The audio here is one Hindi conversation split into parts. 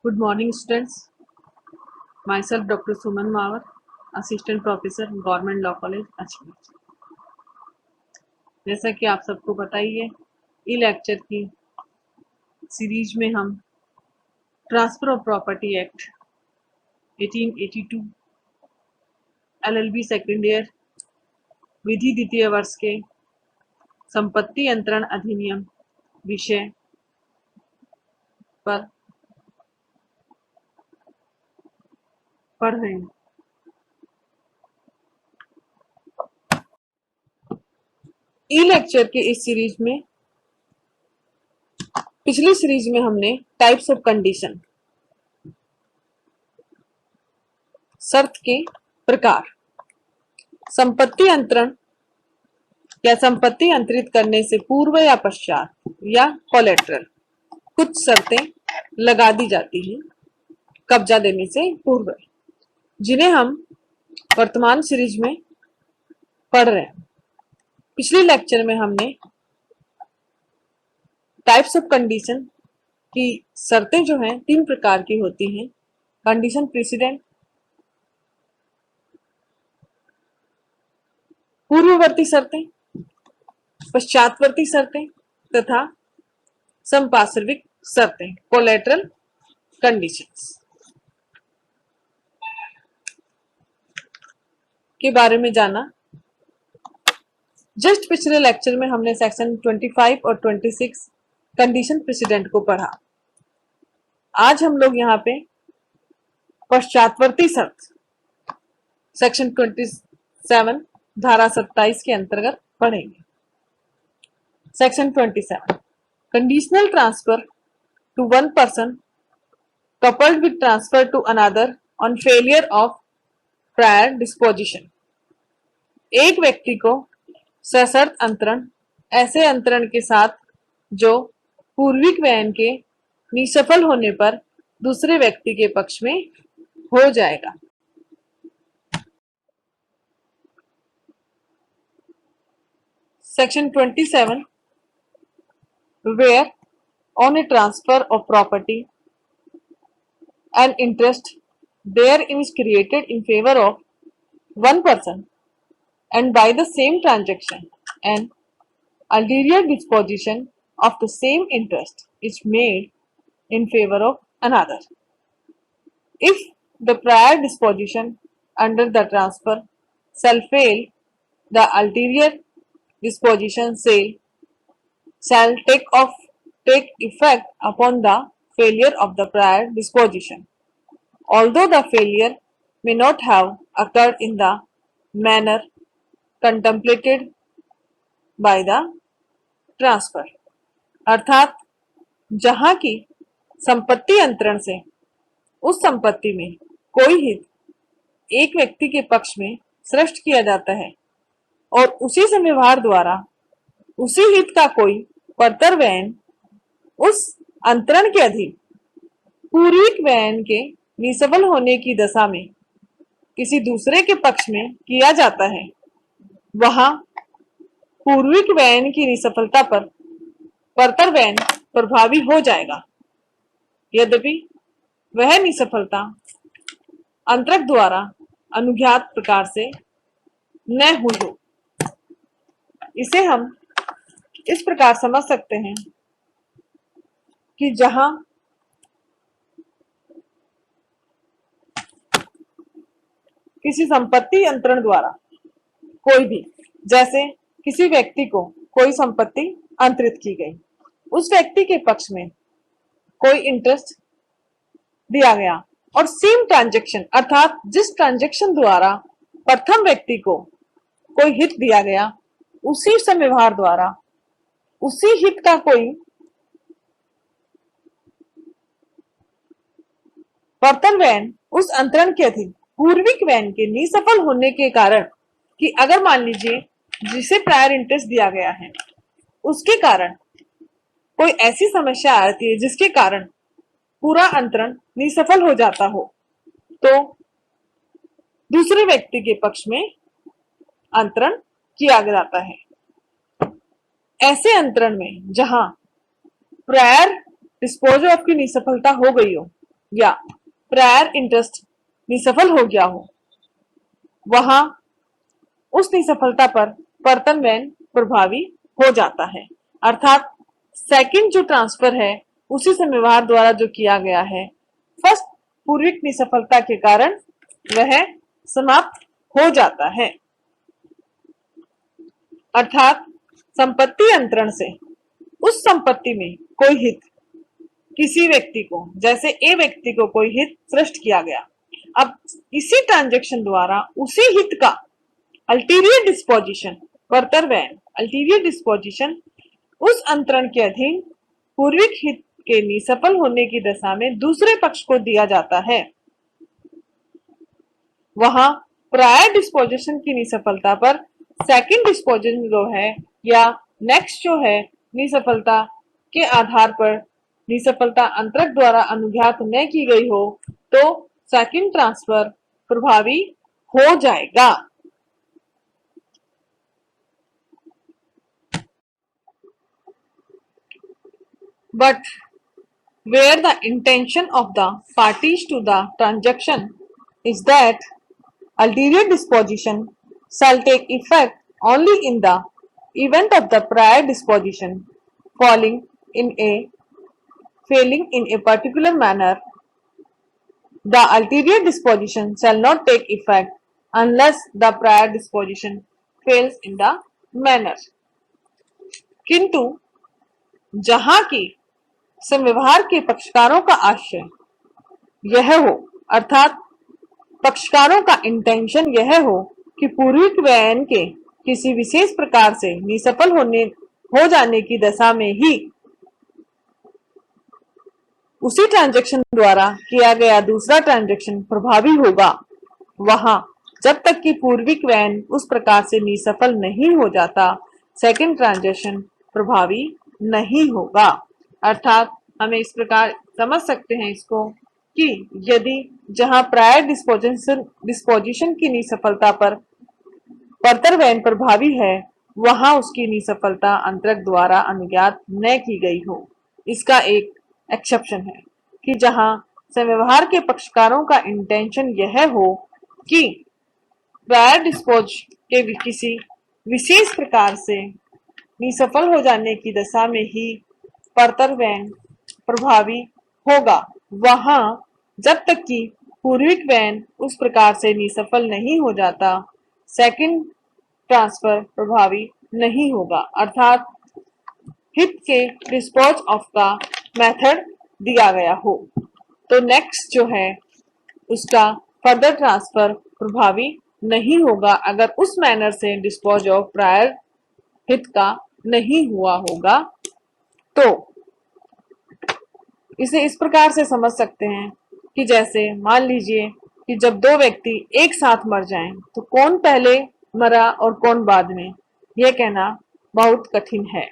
Good morning, students. Myself, Dr. Suman Mawar, Assistant Professor, Government Law College, Ajmer. जैसा कि आप सबको पता ही है, ई लेक्चर की सीरीज में हम transfer of property act 1882, LLB second year, विधि द्वितीय वर्ष के संपत्ति अंतरण अधिनियम विषय पर पढ़ रहे हैं। ई लेक्चर के इस सीरीज में पिछली सीरीज में हमने टाइप्स ऑफ कंडीशन, शर्त के प्रकार, संपत्ति अंतरण या संपत्ति अंतरित करने से पूर्व या पश्चात या कोलेट्रल कुछ शर्तें लगा दी जाती हैं कब्जा देने से पूर्व, जिन्हें हम वर्तमान सीरीज में पढ़ रहे हैं। पिछले लेक्चर में हमने टाइप्स ऑफ कंडीशन की शर्तें जो हैं 3 प्रकार की होती हैं: कंडीशन प्रेसिडेंट, पूर्ववर्ती शर्तें, पश्चातवर्ती शर्तें तथा संपार्श्विक शर्तें, कोलेटरल कंडीशंस के बारे में जाना। जस्ट पिछले लेक्चर में हमने सेक्शन 25 और 26 कंडीशन प्रेसिडेंट को पढ़ा। आज हम लोग यहाँ पे पश्चातवर्ती शर्त सेक्शन 27 धारा 27 के अंतर्गत पढ़ेंगे। Section 27, conditional transfer to one person coupled with transfer to another on failure of prior disposition। एक व्यक्ति को सशर्त अंतरण ऐसे अंतरण के साथ जो पूर्विक वयन के निसफल होने पर दूसरे व्यक्ति के पक्ष में हो जाएगा। Section 27, where on a transfer of property an interest therein is created in favor of one person and by the same transaction an ulterior disposition of the same interest is made in favor of another. If the prior disposition under the transfer shall fail, the ulterior disposition shall take effect upon the failure of the prior disposition, although the failure may not have occurred in the manner contemplated by the transfer। अर्थात जहां की संपत्ति अंतरण से उस संपत्ति में कोई हित एक व्यक्ति के पक्ष में सृष्ट किया जाता है और उसी से व्यवहार द्वारा उसी हित का कोई परतर वयन उस अंतरण के अधीन पूर्विक वयन के निसफल होने की दशा में किसी दूसरे के पक्ष में किया जाता है, वहां पूर्विक वयन की निसफलता पर परतर वयन प्रभावी हो जाएगा, यद्यपि वह निसफलता अंतरक द्वारा अनुज्ञात प्रकार से न हुई हो। इसे हम इस प्रकार समझ सकते हैं कि जहां किसी संपत्ति अंतरण द्वारा कोई भी, जैसे किसी व्यक्ति को कोई संपत्ति अंतरित की गई, उस व्यक्ति के पक्ष में कोई इंटरेस्ट दिया गया और सेम ट्रांजैक्शन अर्थात जिस ट्रांजैक्शन द्वारा प्रथम व्यक्ति को कोई हित दिया गया उसी से व्यवहार द्वारा उसी हित का कोई परतर वयन उस अंतरण के अधीन पूर्विक वयन के निसफल होने के कारण, कि अगर मान लीजिए जिसे प्रायर इंटरेस्ट दिया गया है उसके कारण कोई ऐसी समस्या आती है जिसके कारण पूरा अंतरण निसफल हो जाता हो, तो दूसरे व्यक्ति के पक्ष में अंतरण किया जाता है। ऐसे अंतरण में जहां प्रायर डिस्पोजल ऑफ की निसफलता हो गई हो या प्रायर इंटरेस्ट निसफल हो गया हो, वहां उस निसफलता पर पर्तन वैन प्रभावी हो जाता है। अर्थात सेकंड जो ट्रांसफर है उसी से व्यवहार द्वारा जो किया गया है, फर्स्ट पूर्विक निसफलता के कारण वह समाप्त हो जाता है। अर्थात संपत्ति अंतरण से उस संपत्ति में कोई हित किसी व्यक्ति को, जैसे ए व्यक्ति को कोई हित सृष्ट किया गया, अब इसी ट्रांजैक्शन द्वारा उसी हित का ulterior disposition further when ulterior disposition उस अंतरण के अधीन पूर्विक हित के निसफल होने की दशा में दूसरे पक्ष को दिया जाता है। वहां प्रायर डिस्पोजिशन की निसफलता पर सेकंड डिस्पोजिशन जो है या नेक्स्ट जो है निसफलता के आधार पर निसफलता अंतरक द्वारा अनुज्ञात न की गई हो तो सेकंड ट्रांसफर प्रभावी हो जाएगा। But where the intention of the parties to the transaction is that ulterior disposition shall take effect only in the event of the prior disposition falling in a failing in a particular manner, the ulterior disposition shall not take effect unless the prior disposition fails in the manner। किंतु जहां की समव्यवहार के पक्षकारों का आशय यह हो, अर्थात पक्षकारों का इंटेंशन यह हो कि पूर्विक व्ययन के किसी विशेष प्रकार से निसफल हो जाने की दशा में ही उसी ट्रांजैक्शन द्वारा किया गया दूसरा ट्रांजैक्शन प्रभावी होगा, वहां जब तक कि पूर्विक व्ययन उस प्रकार से निसफल नहीं हो जाता सेकंड ट्रांजैक्शन प्रभावी नहीं होगा। अर्थात हमें इस प्रकार समझ सकते हैं इसको कि यदि जहां प्रायर डिस्पोजिशन की निसफलता पर पर्तर वैन प्रभावी है, वहां उसकी निसफलता अंतरक द्वारा अनुज्ञात न की गई हो। इसका एक एक्सेप्शन है कि जहां समव्यवहार के पक्षकारों का इंटेंशन यह हो कि प्रायर डिस्पोज के किसी विशेष प्रकार से निसफल हो जाने की दशा में ही पर्तर वैन प्रभावी होगा, वहां जब तक कि पूर्विक वैन उस प्रकार से निसफल नहीं हो जाता सेकंड ट्रांसफर प्रभावी नहीं होगा। अर्थात हित के डिस्पोज ऑफ का मेथड दिया गया हो तो नेक्स्ट जो है उसका फर्दर ट्रांसफर प्रभावी नहीं होगा अगर उस मैनर से डिस्पोज ऑफ प्रायर हित का नहीं हुआ होगा। तो इसे इस प्रकार से समझ सकते हैं कि जैसे मान लीजिए कि जब दो व्यक्ति एक साथ मर जाएं तो कौन पहले मरा और कौन बाद में, यह कहना बहुत कठिन है।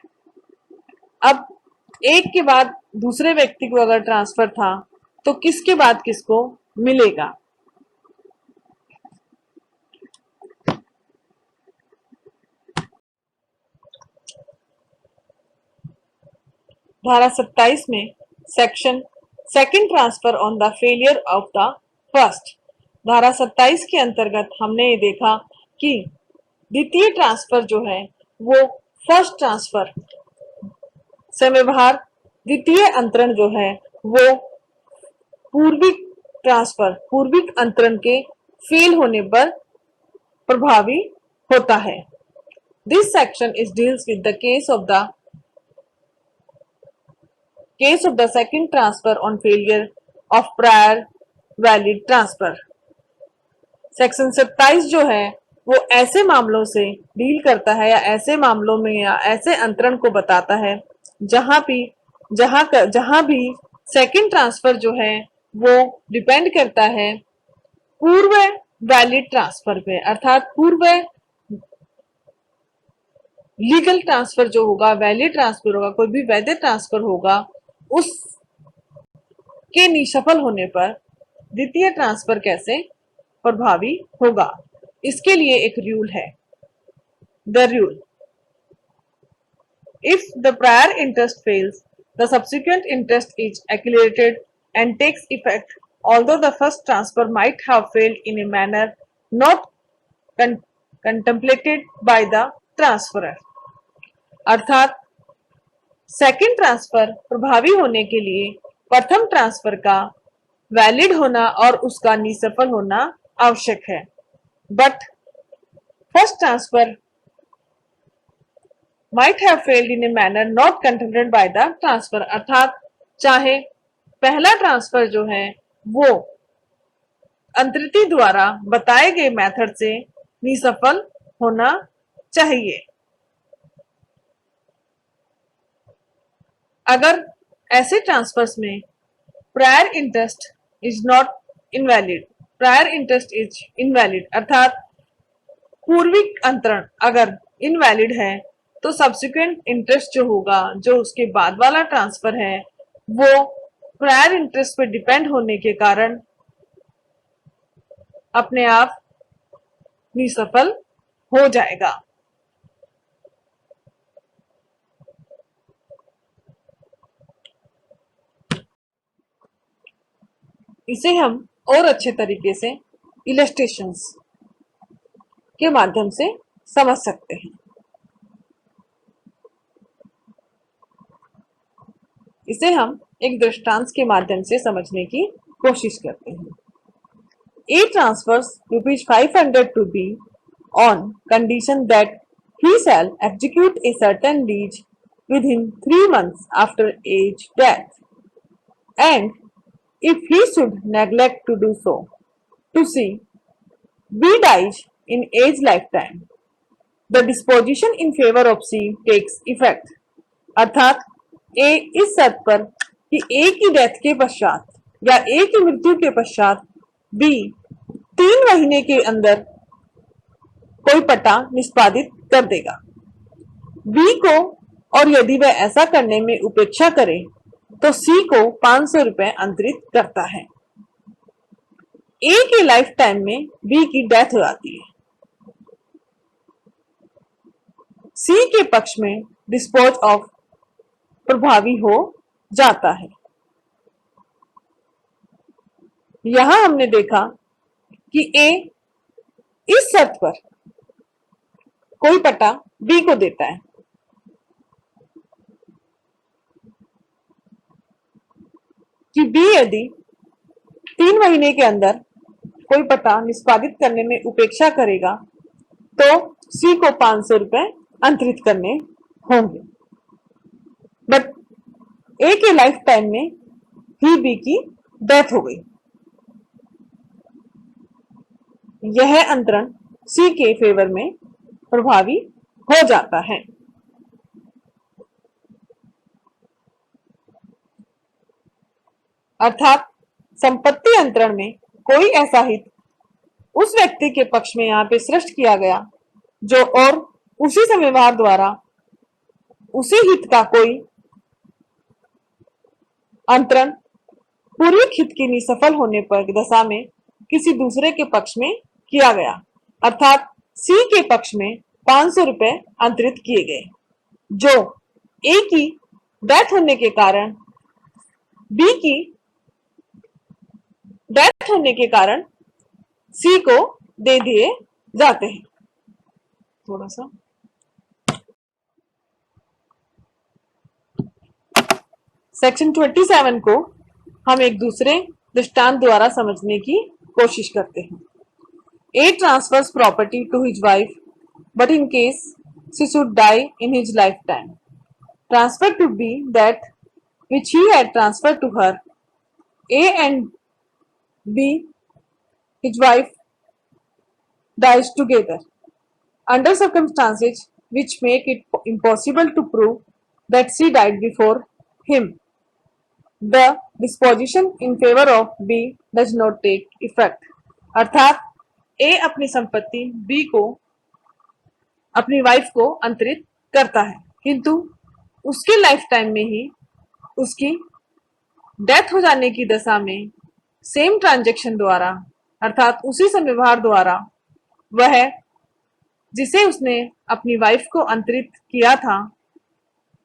अब एक के बाद दूसरे व्यक्ति को अगर ट्रांसफर था तो किसके बाद किसको मिलेगा। धारा 27 में section second transfer on the failure of the first, धारा 27 के अंतर्गत हमने ये देखा कि द्वितीय ट्रांसफर जो है वो फर्स्ट ट्रांसफर से व्यवहार द्वितीय अंतरण जो है वो पूर्विक ट्रांसफर पूर्विक अंतरण के फेल होने पर प्रभावी होता है। This section is deals with the case of the second transfer on failure of prior valid transfer. Section 27 जो है वो ऐसे मामलों से डील करता है या ऐसे मामलों में या ऐसे अंतरण को बताता है जहां भी सेकंड ट्रांसफर जो है वो डिपेंड करता है पूर्व वैलिड ट्रांसफर पे, अर्थात पूर्व लीगल ट्रांसफर जो होगा, वैलिड ट्रांसफर होगा, कोई भी वैध ट्रांसफर होगा, उस के निसफल होने पर द्वितीय ट्रांसफर कैसे प्रभावी होगा। इसके लिए एक रूल है, the rule if the prior interest fails the subsequent interest is accumulated and takes effect although the first transfer might have failed in a manner not con- contemplated by the transferor. अर्थात सेकंड ट्रांसफर प्रभावी होने के लिए प्रथम ट्रांसफर का वैलिड होना और उसका निसफल होना आवश्यक है, but first transfer might have failed in a manner not contemplated by the transfer। अर्थात चाहे पहला ट्रांसफर जो है वो अंतरिति द्वारा बताए गए मेथड से निसफल होना चाहिए। अगर ऐसे ट्रांसफर्स में prior interest is not invalid, prior interest is invalid अर्थात पूर्विक अंतरण अगर इनवैलिड है तो सब्सिक्वेंट इंटरेस्ट जो होगा, जो उसके बाद वाला ट्रांसफर है, वो प्रायर इंटरेस्ट पे डिपेंड होने के कारण अपने आप निसफल हो जाएगा। इसे हम और अच्छे तरीके से इलस्ट्रेशंस के माध्यम से समझ सकते हैं। इसे हम एक दृष्टांत के माध्यम से समझने की कोशिश करते हैं। A transfers ₹500 to B on condition that he shall execute a certain lease within 3 months after A's death, and if he should neglect to do so, to C, B dies in A's lifetime, the disposition in favor of C takes effect। अर्थात A इस शर्त पर कि A की डेथ के पश्चात या A की मृत्यु के पश्चात B 3 महीने के अंदर कोई पट्टा निष्पादित कर देगा B को, और यदि वह ऐसा करने में उपेक्षा करे तो C को 500 रुपए अंतरित करता है। A के लाइफ टाइम में B की डेथ हो जाती है। C के पक्ष में डिस्पोज ऑफ प्रभावी हो जाता है। यहां हमने देखा कि A इस शर्त पर कोई पट्टा B को देता है कि B यदि 3 महीने के अंदर कोई पट्टा निष्पादित करने में उपेक्षा करेगा तो C को 500 रुपए अंतरित करने होंगे, बट A के लाइफ टाइम में ही B की डेथ हो गई। यह अंतरण C के फेवर में प्रभावी हो जाता है। अर्थात संपत्ति अंतरण में कोई ऐसा हित उस व्यक्ति के पक्ष में यहाँ पे सृष्ट किया गया जो और उसी समय व्यवहार द्वारा उसी हित का कोई अंतरण पूर्विक हित की निसफल होने पर दशा में किसी दूसरे के पक्ष में किया गया। अर्थात C के पक्ष में 500 रुपए अंतरित किए गए जो A की डेथ होने के कारण B की डेथ होने के कारण C को दे दिए जाते हैं। थोड़ा सा सेक्शन 27 को हम एक दूसरे दृष्टांत द्वारा समझने की कोशिश करते हैं। A transfers property to his wife, but in case she should die in his lifetime, transfer to B that which he had transferred to her. A and B, his wife, dies together under circumstances which make it impossible to prove that she died before him. The disposition in favor of B does not take effect। अर्थात A अपनी संपत्ति B को, अपनी वाइफ को अंतरित करता है, किंतु उसके लाइफ टाइम में ही उसकी डेथ हो जाने की दशा में सेम ट्रांजैक्शन द्वारा अर्थात उसी समय व्यवहार द्वारा वह जिसे उसने अपनी वाइफ को अंतरित किया था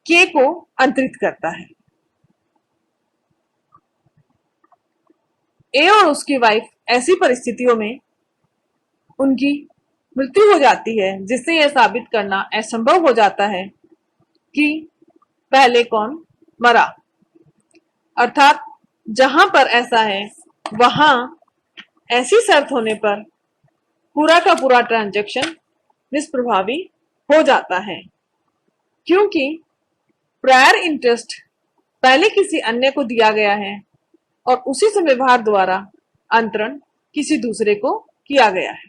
K को अंतरित करता है। ए और उसकी वाइफ ऐसी परिस्थितियों में उनकी मृत्यु हो जाती है, जिससे यह साबित करना असंभव हो जाता है कि पहले कौन मरा। अर्थात जहां पर ऐसा है वहां ऐसी शर्त होने पर पूरा का पूरा ट्रांजैक्शन निष्प्रभावी हो जाता है, क्योंकि प्रायर इंटरेस्ट पहले किसी अन्य को दिया गया है और उसी से व्यवहार द्वारा अंतरण किसी दूसरे को किया गया है।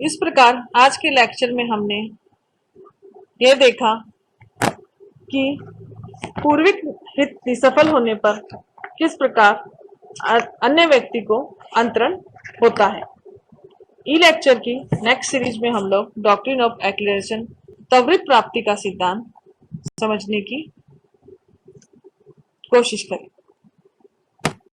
इस प्रकार आज के लेक्चर में हमने यह देखा कि पूर्विक हित सफल होने पर किस प्रकार अन्य व्यक्ति को अंतरण होता है। ई लेक्चर की नेक्स्ट सीरीज में हम लोग डॉक्ट्रिन ऑफ एक्लेरेशन त्वरित प्राप्ति का सिद्धांत समझने की कोशिश करें।